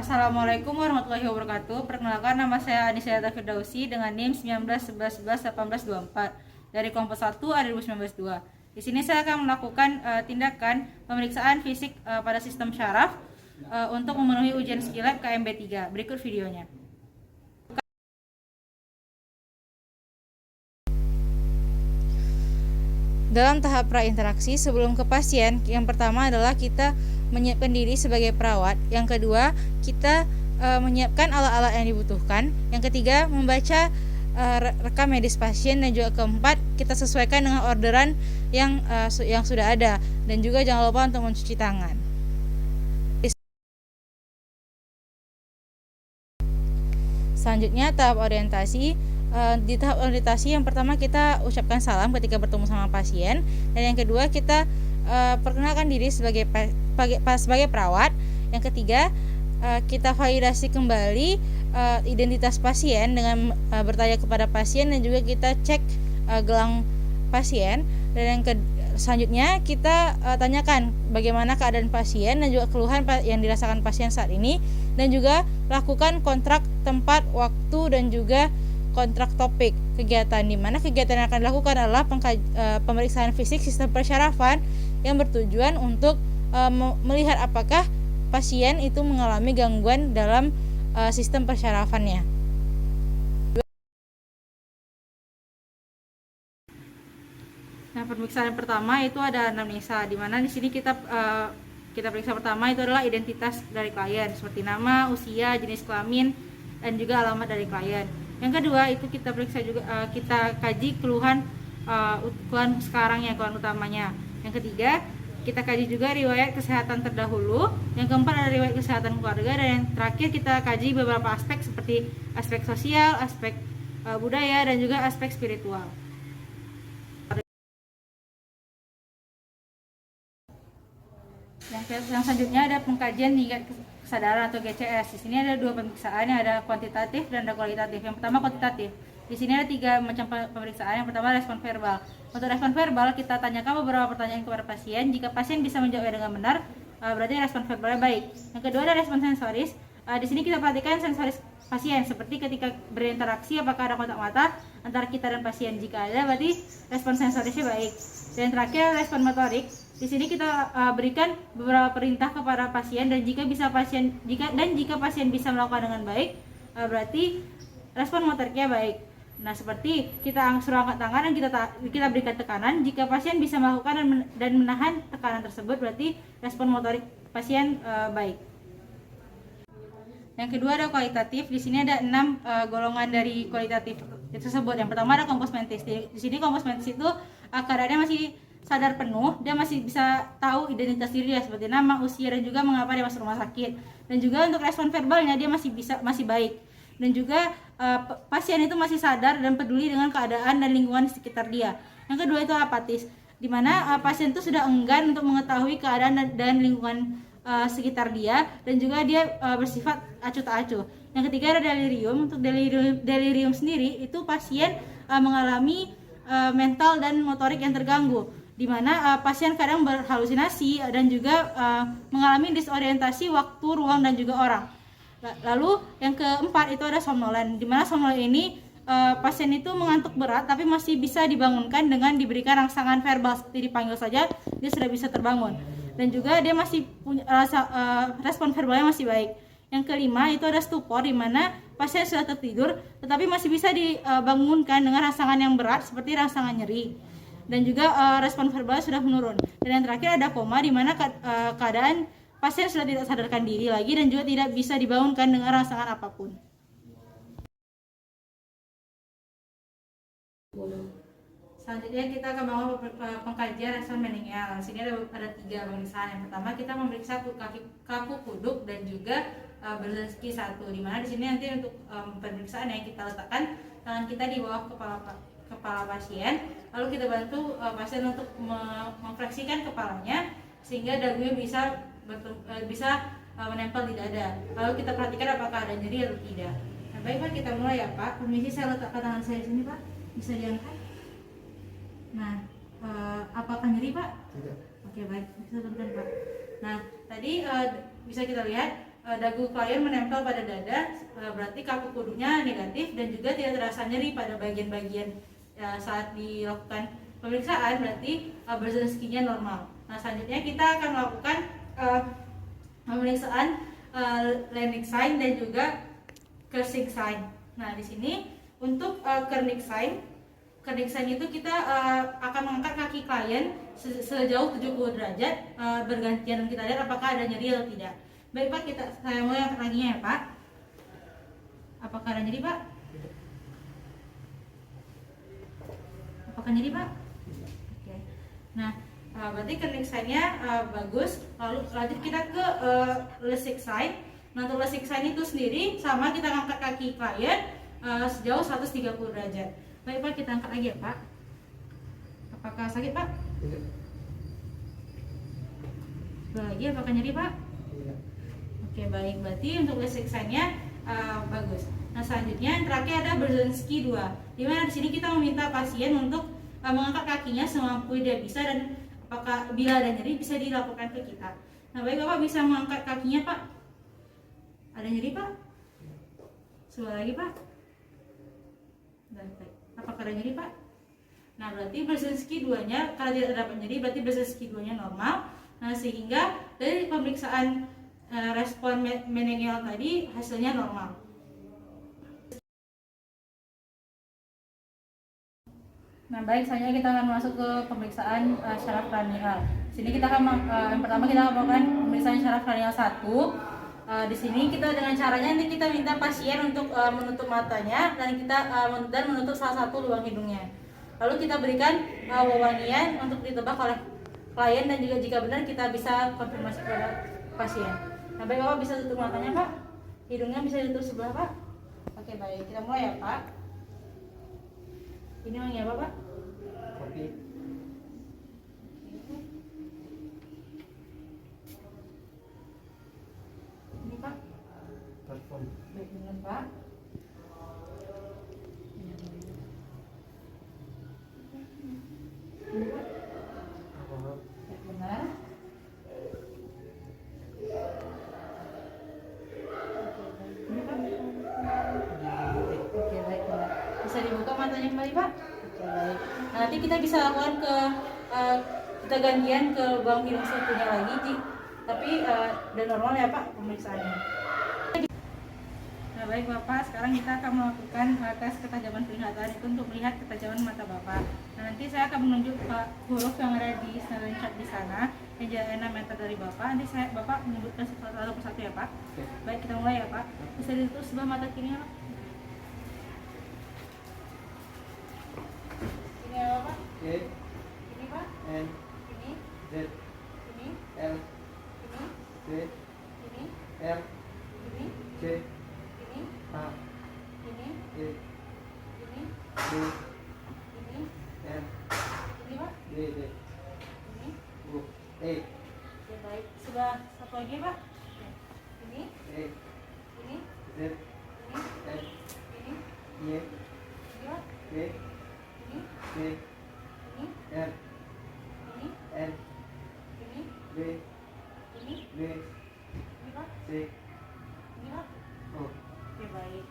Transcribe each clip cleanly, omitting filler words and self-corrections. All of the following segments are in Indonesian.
Assalamualaikum warahmatullahi wabarakatuh. Perkenalkan, nama saya Anissa Firdausi dengan NIM 1911111824 dari kelompok 1 AD 2019-2. Di sini saya akan melakukan tindakan pemeriksaan fisik pada sistem syaraf untuk memenuhi ujian skill lab KMB 3. Berikut videonya. Dalam tahap prainteraksi sebelum ke pasien, yang pertama adalah kita menyiapkan diri sebagai perawat. Yang kedua, kita menyiapkan alat-alat yang dibutuhkan. Yang ketiga, membaca rekam medis pasien. Dan juga keempat, kita sesuaikan dengan orderan yang sudah ada. Dan juga jangan lupa untuk mencuci tangan. Selanjutnya tahap orientasi. Di tahap orientasi yang pertama kita ucapkan salam ketika bertemu sama pasien, dan yang kedua kita perkenalkan diri sebagai perawat. Yang ketiga, kita validasi kembali identitas pasien dengan bertanya kepada pasien, dan juga kita cek gelang pasien. Dan yang selanjutnya kita tanyakan bagaimana keadaan pasien dan juga keluhan yang dirasakan pasien saat ini, dan juga lakukan kontrak tempat, waktu, dan juga kontrak topik kegiatan, di mana kegiatan yang akan dilakukan adalah pemeriksaan fisik sistem persyarafan yang bertujuan untuk melihat apakah pasien itu mengalami gangguan dalam sistem persyarafannya. Nah, pemeriksaan pertama itu ada anamnesa, di mana di sini kita periksa pertama itu adalah identitas dari klien seperti nama, usia, jenis kelamin, dan juga alamat dari klien. Yang kedua itu kita periksa juga kita kaji keluhan sekarang ya, keluhan utamanya. Yang ketiga, kita kaji juga riwayat kesehatan terdahulu. Yang keempat ada riwayat kesehatan keluarga, dan yang terakhir kita kaji beberapa aspek seperti aspek sosial, aspek budaya, dan juga aspek spiritual. Yang selanjutnya ada pengkajian tingkat kesadaran atau GCS. Di sini ada dua pemeriksaan, yang ada kuantitatif dan ada kualitatif. Yang pertama kuantitatif. Di sini ada 3 macam pemeriksaan. Yang pertama respon verbal. Untuk respon verbal kita tanyakan beberapa pertanyaan kepada pasien. Jika pasien bisa menjawab dengan benar, berarti respon verbalnya baik. Yang kedua ada respon sensoris. Di sini kita perhatikan sensoris pasien, seperti ketika berinteraksi apakah ada kontak mata antara kita dan pasien. Jika ada, berarti respon sensorisnya baik. Dan terakhir respon motorik. Di sini kita berikan beberapa perintah kepada pasien, dan jika pasien bisa melakukan dengan baik, berarti respon motoriknya baik. Nah, seperti kita suruh angkat tangan dan kita berikan tekanan. Jika pasien bisa melakukan dan menahan tekanan tersebut, berarti respon motorik pasien baik. Yang kedua ada kualitatif. Di sini ada 6 golongan dari kualitatif tersebut. Yang pertama ada kompos mentis. Di sini kompos mentis itu keadaannya masih sadar penuh, dia masih bisa tahu identitas diri dia seperti nama, usia, dan juga mengapa dia masuk rumah sakit. Dan juga untuk respon verbalnya dia masih baik. Dan juga pasien itu masih sadar dan peduli dengan keadaan dan lingkungan di sekitar dia. Yang kedua itu apatis, di mana pasien itu sudah enggan untuk mengetahui keadaan dan lingkungan sekitar dia, dan juga dia bersifat acuh tak acuh. Yang ketiga ada delirium. Untuk delirium sendiri itu pasien mengalami mental dan motorik yang terganggu, di mana pasien kadang berhalusinasi dan juga mengalami disorientasi waktu, ruang, dan juga orang. Lalu yang keempat itu ada somnolen, di mana somnolen ini pasien itu mengantuk berat tapi masih bisa dibangunkan dengan diberikan rangsangan verbal, seperti dipanggil saja dia sudah bisa terbangun. Dan juga dia masih punya respon verbalnya masih baik. Yang kelima itu ada stupor, di mana pasien sudah tertidur tetapi masih bisa dibangunkan dengan rangsangan yang berat seperti rangsangan nyeri. Dan juga respon verbalnya sudah menurun. Dan yang terakhir ada koma, di mana keadaan pasien sudah tidak sadarkan diri lagi dan juga tidak bisa dibangunkan dengan rangsangan apapun. Selanjutnya kita akan melakukan pengkajian respon meningeal. Di sini ada 3 pemeriksaan. Yang pertama kita memeriksa kaku kuduk dan juga berzeki 1, di mana di sini nanti untuk pemeriksaan yang kita letakkan tangan kita di bawah kepala pasien, lalu kita bantu pasien untuk memfleksikan kepalanya sehingga dagunya bisa menempel di dada. Lalu kita perhatikan apakah ada nyeri atau tidak. Nah, baik Pak, kita mulai ya Pak. Permisi, saya letakkan tangan saya di sini Pak. Bisa diangkat. Nah, apakah nyeri Pak? Tidak. Oke, baik. Bisa turunkan Pak. Nah, tadi bisa kita lihat dagu klien menempel pada dada, berarti kaku kudunya negatif dan juga tidak terasa nyeri pada bagian-bagian saat dilakukan pemeriksaan, berarti Brzezinski-nya normal. Nah, selanjutnya kita akan melakukan pemeriksaan Leydig sign dan juga Kersig sign. Nah, di sini untuk Kersig sign itu kita akan mengangkat kaki klien sejauh 70 derajat bergantian, dan kita lihat apakah ada nyeri atau tidak. Baik Pak, saya mulai angkat kakinya ya Pak. Apakah ada nyeri Pak? Apakah nyeri Pak? Oke. Nah, berarti Kersig sign-nya bagus. Lalu lanjut kita ke Leydig sign. Nah, untuk Leydig sign itu sendiri sama, kita angkat kaki klien sejauh 130 derajat. Baik Pak, kita angkat lagi ya Pak. Apakah sakit Pak? Tidak. Coba lagi, apakah nyeri Pak? Tidak. Oke, baik, berarti untuk Leydig sign-nya bagus. Nah, selanjutnya yang terakhir ada Brzezinski 2, di mana di sini kita meminta pasien untuk mengangkat kakinya semampu dia bisa, dan apakah bila ada nyeri bisa dilaporkan ke kita. Nah, baik Bapak bisa mengangkat kakinya Pak. Ada nyeri Pak? Coba lagi Pak. Baik. Apakah ada nyeri Pak? Nah, berarti Brzezinski 2-nya, kalau tidak terdapat nyeri berarti Brzezinski 2-nya normal. Nah, sehingga dari pemeriksaan respon meningeal tadi hasilnya normal. Nah, baik, selanjutnya kita akan masuk ke pemeriksaan syaraf kranial. Sini kita akan yang pertama kita akan melakukan pemeriksaan syaraf kranial 1. Di sini kita dengan caranya nanti kita minta pasien untuk menutup matanya dan kita menutup salah satu lubang hidungnya. Lalu kita berikan wewangian untuk ditebak oleh klien, dan juga jika benar kita bisa konfirmasi kepada pasien. Nah, baik Bapak bisa tutup matanya Pak. Hidungnya bisa ditutup sebelah Pak. Oke, baik, kita mulai ya Pak. Ini wangi apa Pak? Kopi. Ini Pak. Parfum. Baik, benar Pak. Ini Pak. Alkohol. Baik, benar. Ini Pak. Oke, baik, benar. Bisa dibuka matanya kembali Pak. Oke, baik. Nah, nanti kita bisa lakukan kita gantian ke lubang hidung satunya lagi, tapi udah normal ya Pak pemeriksaannya. Nah, baik Bapak, sekarang kita akan melakukan tes ketajaman penglihatan itu untuk melihat ketajaman mata Bapak. Nah, nanti saya akan menunjuk huruf yang ada di Snellen chart di sana yang jaraknya 6 meter dari Bapak. Nanti Bapak menyebutkan satu persatu ya Pak. Oke. Baik, kita mulai ya Pak. Bisa ditutup sebelah mata kirinya Pak. Ini ya Bapak. E, Ini Pak. N, Ini. Z, Ini. L, Ini. C, Ini. R, Ini. C, Ini. A, Ini. E, Ini. B, Ini. N, Ini Pak. D, D, Ini. U, E, Oke, baik. Sudah satu lagi Pak. Ini. E, Ini. Z, Ini. F, Ini. Y, Ini Pak. G, Ini. C, Ini. R, Ini. N, Ini. B, Ini. B, Ini Pak. C, Ini Pak. O. Oke, baik.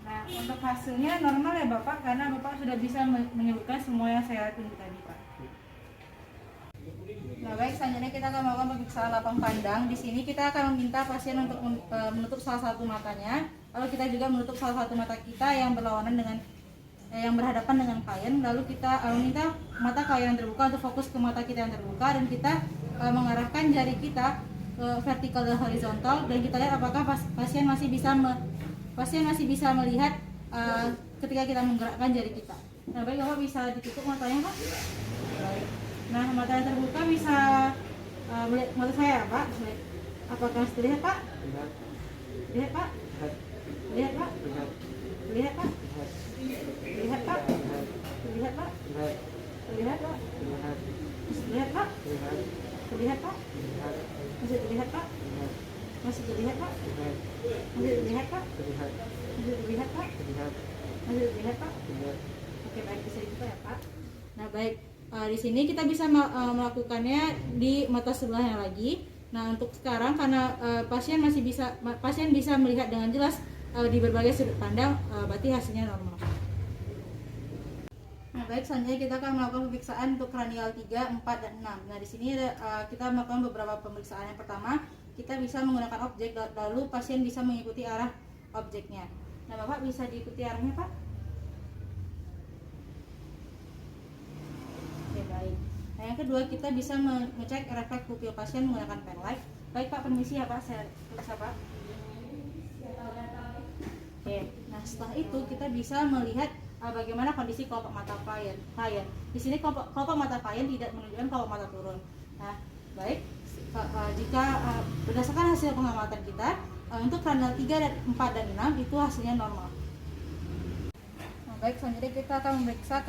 Nah, untuk hasilnya normal ya Bapak, karena Bapak sudah bisa menyebutkan semua yang saya tunjuk tadi Pak. Nah, baik, selanjutnya kita akan melakukan pemeriksaan lapang pandang. Di sini kita akan meminta pasien untuk menutup salah satu matanya. Lalu kita juga menutup salah satu mata kita yang berlawanan dengan yang berhadapan dengan klien. Lalu kita meminta mata klien yang terbuka untuk fokus ke mata kita yang terbuka, dan kita mengarahkan jari kita vertikal dan horizontal, dan kita lihat apakah pasien masih bisa melihat ketika kita menggerakkan jari kita. Nah, baik Bapak bisa ditutup matanya Pak. Baik. Nah, mata yang terbuka bisa melihat mata saya Pak. Baik. Apakah sudah lihat Pak? Lihat, Lihat Pak? lihat, Lihat Pak? lihat, Lihat Pak? lihat, Lihat Pak? lihat, Lihat Pak? lihat, Lihat Pak? lihat, Lihat Pak? lihat, Lihat Pak? lihat, Masih terlihat Pak? lihat, Masih terlihat Pak? lihat, Masih terlihat Pak? terlihat, Masih terlihat Pak? terlihat, Masih terlihat Pak? terlihat. Oke, baik, bisa dibuka ya Pak. Nah, baik, di sini kita bisa melakukannya di mata sebelahnya lagi. Nah, untuk sekarang karena pasien bisa melihat dengan jelas di berbagai sudut pandang, berarti hasilnya normal. Nah, baik, selanjutnya kita akan melakukan pemeriksaan untuk kranial 3, 4, dan 6. Nah, di sini kita melakukan beberapa pemeriksaan. Yang pertama, kita bisa menggunakan objek, lalu pasien bisa mengikuti arah objeknya. Nah, Bapak bisa diikuti arahnya, Pak? Oke, baik. Nah, yang kedua, kita bisa mengecek refleks pupil pasien menggunakan pen light. Baik, Pak, permisi ya, Pak. Saya periksa, Pak. Oke, nah setelah itu kita bisa melihat bagaimana kondisi kelopak mata klien. Di sini kelopak mata klien tidak menunjukkan kelopak mata turun. Nah, baik, jika berdasarkan hasil pengamatan kita untuk kranial 3 dan 4 dan 6 itu hasilnya normal. Nah, baik, selanjutnya kita akan memeriksa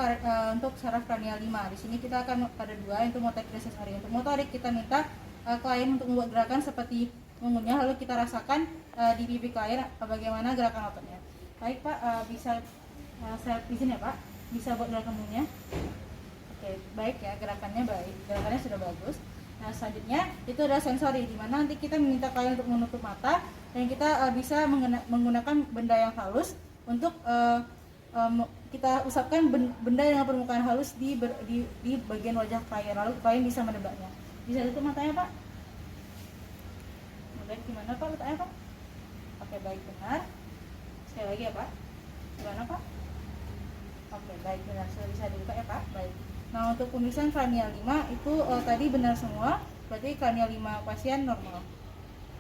untuk saraf kranial 5. Di sini kita akan pada 2 itu motorik dan sensori. Untuk motorik kita minta klien untuk membuat gerakan seperti mengunyah, lalu kita rasakan di pipi klien bagaimana gerakan ototnya. Baik, Pak, bisa saya izin ya, Pak, bisa buat gerakan mengunyah. Oke, baik ya, gerakannya baik, gerakannya sudah bagus. Nah, selanjutnya itu adalah sensori, di mana nanti kita meminta klien untuk menutup mata dan kita bisa menggunakan benda yang halus untuk kita usapkan benda dengan permukaan halus di bagian wajah klien, lalu klien bisa menebaknya. Bisa tutup matanya, Pak? Baik, gimana, Pak, letaknya, Pak? Oke, baik, benar. Sekali lagi ya, Pak. Gimana, Pak? Oke, baik, benar. Sudah bisa dibuka ya, Pak? Baik. Nah, untuk pemeriksaan kranial 5 itu tadi benar semua, berarti kranial 5 pasien normal.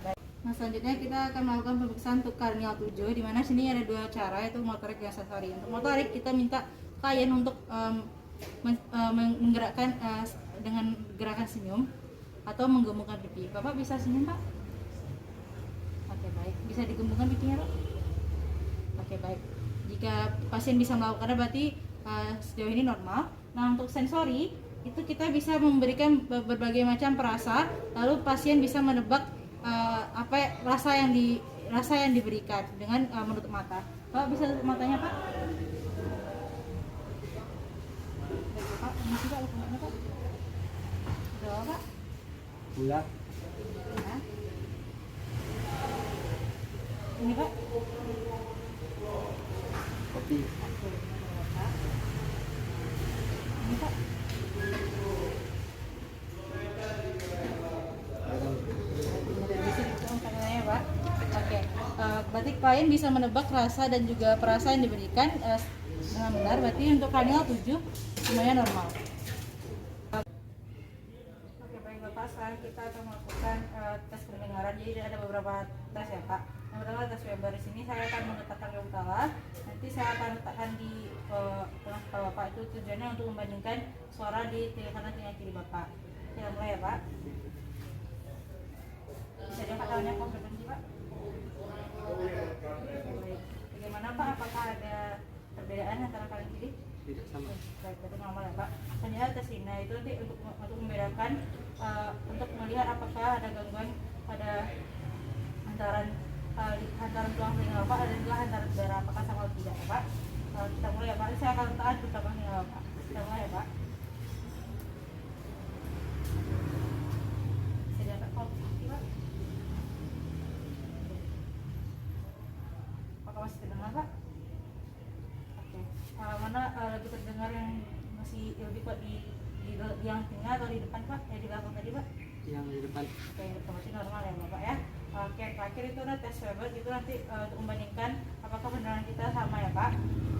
Baik. Nah, selanjutnya kita akan melakukan pemeriksaan untuk kranial 7, di mana sini ada 2 cara, yaitu motorik dan sensori. Untuk motorik kita minta klien untuk menggerakkan dengan gerakan senyum atau menggembungkan pipi. Bapak bisa senyum, Pak? Oke, baik. Bisa digembungkan pipinya, Pak? Oke, baik. Jika pasien bisa melakukannya berarti sejauh ini normal. Nah, untuk sensori itu kita bisa memberikan berbagai macam perasa, lalu pasien bisa menebak rasa yang diberikan dengan menutup mata. Bapak bisa tutup matanya, Pak? Baik, Pak. Ini sih, Pak, tutup matanya, Pak. Udah, Pak? Bulat. Ya. Ini, Pak. Kopi. Ini, Pak. Udah bisa ditutup matanya, Pak. Oke. Berarti klien bisa menebak rasa dan juga perasa yang diberikan dengan benar. Berarti untuk kranial 7 semuanya normal. Oke, baik, Bapak. Sekarang kita akan melakukan tes pendengaran. Jadi ada beberapa tes ya, Pak. Yang pertama tes Weber. Di sini saya akan meletakkan ke utara. Nanti saya akan letakkan di tengah kepala Bapak. Itu tujuannya untuk membandingkan suara di telinga kanan telinga kiri Bapak. Kita mulai ya, Pak. Bisa diangkat tangannya ke frekuensi, Pak. Baik. Bagaimana, Pak? Apakah ada perbedaan antara kanan kiri? Tidak sama. Baik, berarti normal ya, Pak. Selanjutnya tes ini, itu nanti untuk membedakan untuk melihat apakah ada gangguan pada hantaran tulang telinga Bapak dan juga hantaran udara, apakah sama atau tidak ya, Pak. Kita mulai ya, Pak. Saya akan letakkan di belakang telinga Bapak. Kita mulai ya, Pak. Bisa diangkat kaki, Pak. Apakah masih terdengar, Pak? Oke. Mana lebih terdengar yang masih lebih kuat di yang tengah atau di depan, Pak? Di belakang tadi, Pak? Yang di depan. Oke, itu masih normal ya, Bapak ya. Oke, terakhir itu tes Weber itu nanti untuk membandingkan apakah pendengaran kita sama ya, Pak.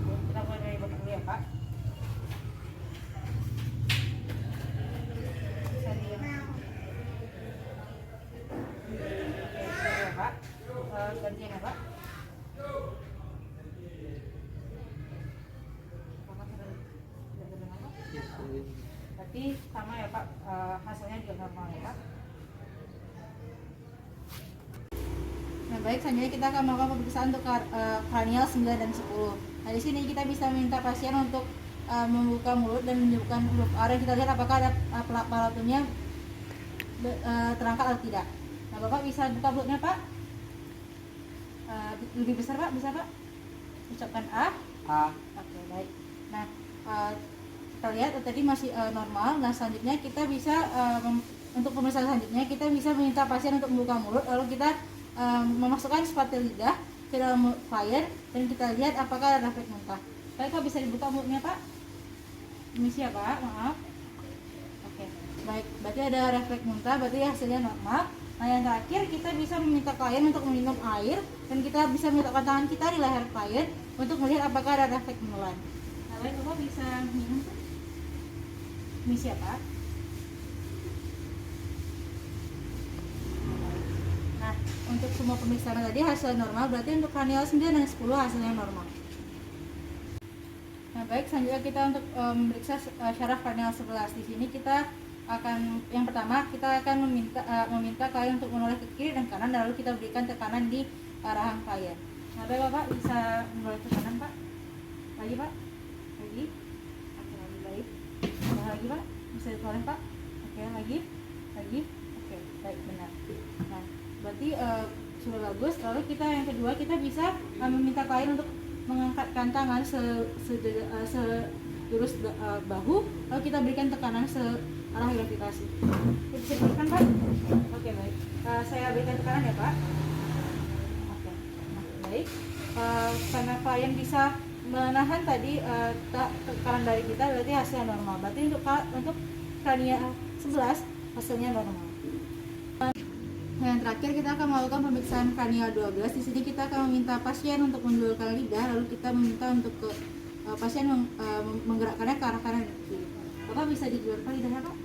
Kita mulai dari Bapak dulu ya, Pak. Bisa diam. Oke, ya, Pak. Gantian ya, Pak. Apakah sudah terdengar, Pak? Ya, Berarti sama ya, Pak. Hasilnya juga normal ya, Pak. Nah, baik, selanjutnya kita akan melakukan pemeriksaan untuk kranial 9 dan 10. Nah, di sini kita bisa minta pasien untuk membuka mulut dan menunjukkan huruf R. Kita lihat apakah ada palatunnya terangkat atau tidak. Nah, Bapak bisa buka mulutnya, Pak. Lebih besar, Pak, bisa, Pak? Ucapkan A. A. Oke, baik. Nah, kita kita lihat tadi masih normal. Nah selanjutnya kita bisa untuk pemeriksaan selanjutnya kita bisa meminta pasien untuk membuka mulut, lalu kita memasukkan spatel lidah ke dalam mulut klien dan kita lihat apakah ada refleks muntah. Baik Pak, bisa dibuka mulutnya Pak. Permisi ya Pak, maaf. Oke, baik, berarti ada refleks muntah, berarti hasilnya normal. Nah yang terakhir kita bisa meminta klien untuk meminum air dan kita bisa meletakkan tangan kita di leher klien untuk melihat apakah ada refleks menelan. Nah baik Bapak bisa minum. Permisi ya Pak. Nah untuk semua pemeriksaan tadi hasilnya normal, berarti untuk kranial 9 dan 10 hasilnya normal. Nah baik, selanjutnya kita untuk memeriksa syaraf kranial 11. Di sini kita akan, yang pertama kita akan meminta klien untuk menoleh ke kiri dan kanan, lalu kita berikan tekanan di rahang klien. Nah baik Bapak, bisa menoleh ke kanan Pak. Lagi Pak, lagi. Oke, lagi baik. Nah, lagi Pak, bisa ditoleh Pak. Oke, lagi. Oke, baik, benar. Nah berarti sudah bagus. Lalu kita yang kedua, kita bisa meminta klien untuk mengangkatkan tangan selurus bahu, lalu kita berikan tekanan arah gravitasi. Bisa diberikan Pak? Oke baik. Saya berikan tekanan ya Pak. Oke. Nah, baik. Karena klien bisa menahan tadi tekanan dari kita, berarti hasilnya normal. Berarti untuk kranial 11 hasilnya normal. Nah, yang terakhir kita akan melakukan pemeriksaan kranial 12. Di sini kita akan meminta pasien untuk mendulurkan lidah, lalu kita meminta untuk pasien menggerakkannya ke arah kanan dan kiri. Bapak bisa didulurkan lidahnya Pak?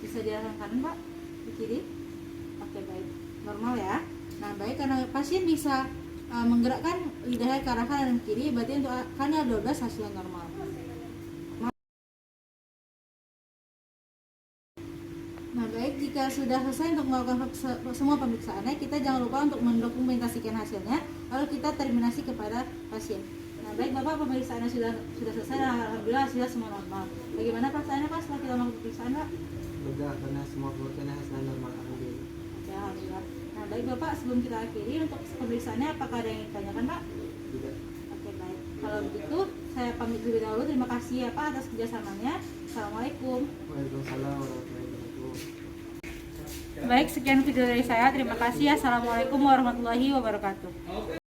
Bisa di arah kanan Pak? Di kiri? Oke baik, normal ya. Nah baik, karena pasien bisa menggerakkan lidahnya ke arah kanan dan kiri, berarti untuk kranial 12 hasilnya normal. Nah baik, jika sudah selesai untuk melakukan semua pemeriksaannya, kita jangan lupa untuk mendokumentasikan hasilnya, lalu kita terminasi kepada pasien. Nah baik Bapak, pemeriksaannya sudah selesai dan alhamdulillah hasilnya semua normal. Bagaimana perasaannya Pak setelah kita melakukan pemeriksaan Pak? Lega karena semua keluarganya hasilnya normal, alhamdulillah. Oke, alhamdulillah. Nah baik Bapak, sebelum kita akhiri untuk pemeriksaannya, apakah ada yang ditanyakan Pak? Tidak. Oke baik, kalau begitu saya pamit terlebih dahulu. Terima kasih ya Pak atas kerjasamanya. Assalamualaikum. Waalaikumsalam warahmatullahi wabarakatuh. Baik, sekian video dari saya. Terima kasih. Assalamualaikum warahmatullahi wabarakatuh.